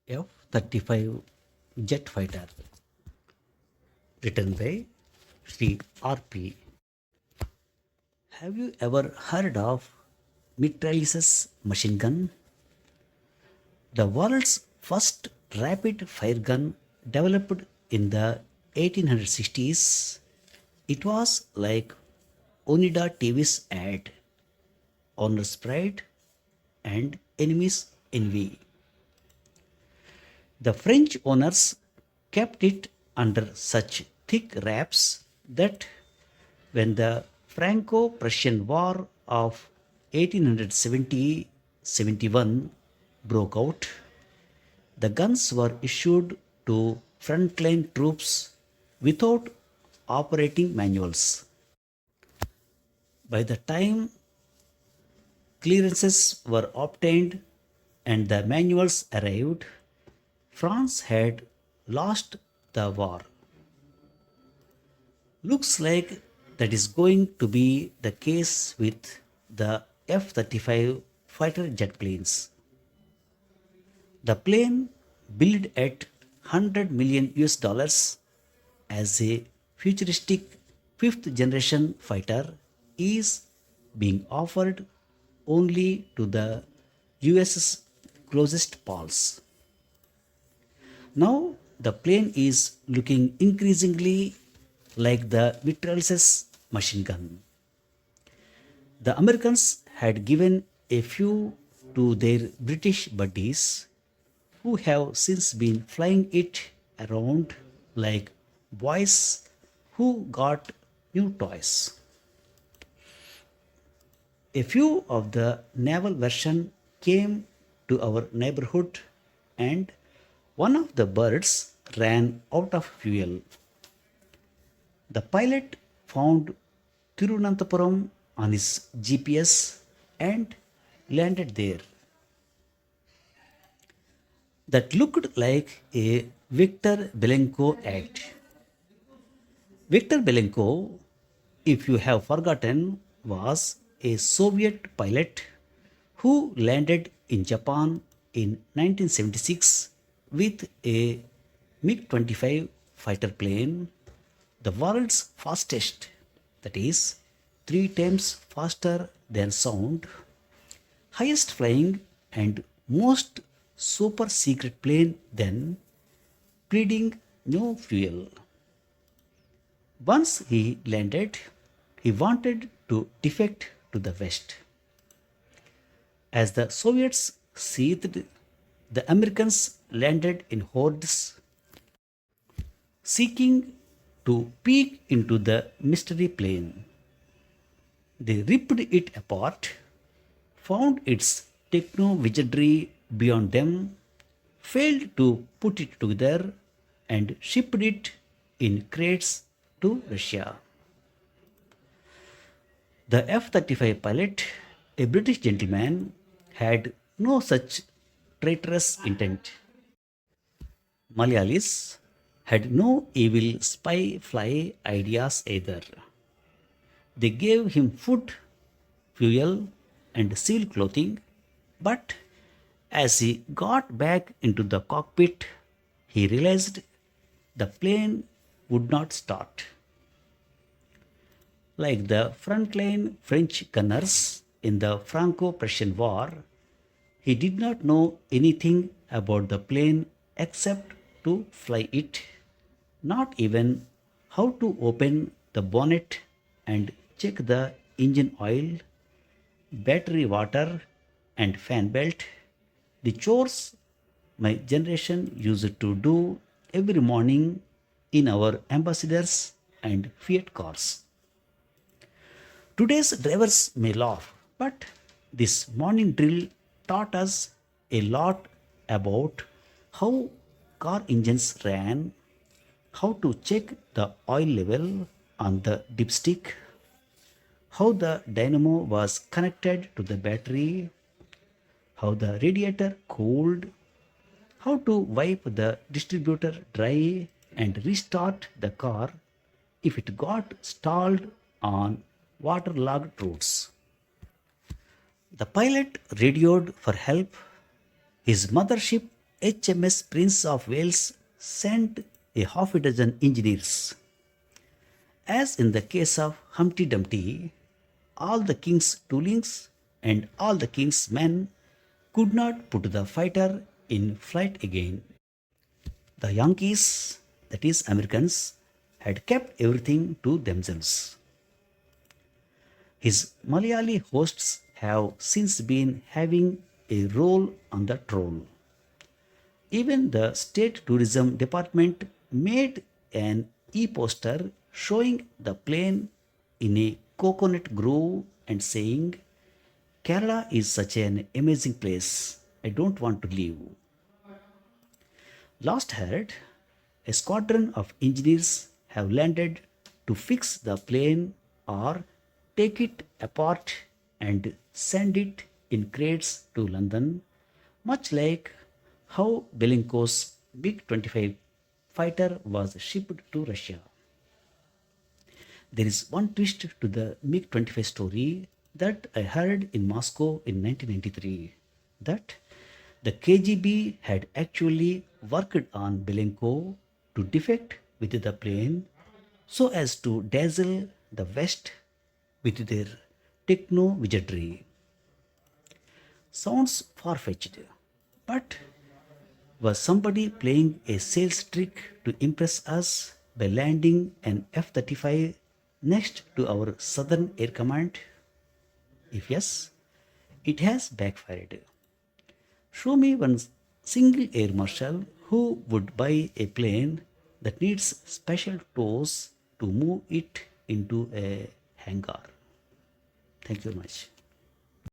F-35 jet fighter, written by Sri R.P. Have you ever heard of mitrailleuse machine gun? The world's first rapid fire gun developed in the 1860s. It was like Onida TV's ad, Honor's Pride and Enemy's Envy. The French owners kept it under such thick wraps that when the Franco Prussian War of 1870-71 broke out, the guns were issued to frontline troops without operating manuals. By the time clearances were obtained and the manuals arrived, France had lost the war. Looks like that is going to be the case with the F 35 fighter jet planes. The plane, built at 100 million US dollars as a futuristic fifth generation fighter, is being offered only to the US's closest pals. Now the plane is looking increasingly like the mitrailleuse machine gun. The Americans had given a few to their British buddies, who have since been flying it around like boys who got new toys. A few of the naval version came to our neighborhood, and one of the birds ran out of fuel. The pilot found Tirunanthapuram on his GPS and landed there. That looked like a Victor Belenko act. Victor Belenko, if you have forgotten, was a Soviet pilot who landed in Japan in 1976 with a MiG 25 fighter plane, the world's fastest, that is, three times faster than sound, highest flying, and most super secret plane then, pleading no fuel. Once he landed, he wanted to defect to the West. As the Soviets seethed, the Americans landed in hordes, seeking to peek into the mystery plane. They ripped it apart, found its techno wizardry beyond them, failed to put it together, and shipped it in crates to Russia. The F 35 pilot, a British gentleman, had no such traitorous intent. Malayalis had no evil spy fly ideas either. They gave him food, fuel, and seal clothing, but as he got back into the cockpit, he realized the plane would not start. Like the frontline French gunners in the Franco Prussian War, he did not know anything about the plane except to fly it, not even how to open the bonnet and check the engine oil, battery water, and fan belt, the chores my generation used to do every morning in our ambassadors and Fiat cars. Today's drivers may laugh, but this morning drill taught us a lot about how car engines ran, how to check the oil level on the dipstick, how the dynamo was connected to the battery, how the radiator cooled, how to wipe the distributor dry and restart the car if it got stalled on waterlogged roads. The pilot radioed for help. His mothership HMS Prince of Wales sent a half a dozen engineers. As in the case of Humpty Dumpty, all the king's toolings and all the king's men could not put the fighter in flight again. The Yankees, that is Americans, had kept everything to themselves. His Malayali hosts have since been having a role on the troll. Even the state tourism department made an e-poster showing the plane in a coconut grove and saying, Kerala is such an amazing place. I don't want to leave. Last heard, a squadron of engineers have landed to fix the plane or take it apart and send it in crates to London, much like how Belenco's MiG 25 fighter was shipped to Russia. There is one twist to the MiG 25 story that I heard in Moscow in 1993, that the KGB had actually worked on Belenko to defect with the plane so as to dazzle the West with their techno wizardry. Sounds far fetched, but was somebody playing a sales trick to impress us by landing an F 35 next to our Southern Air Command? If yes, it has backfired. Show me one single air marshal who would buy a plane that needs special toes to move it into a hangar. Thank you very much.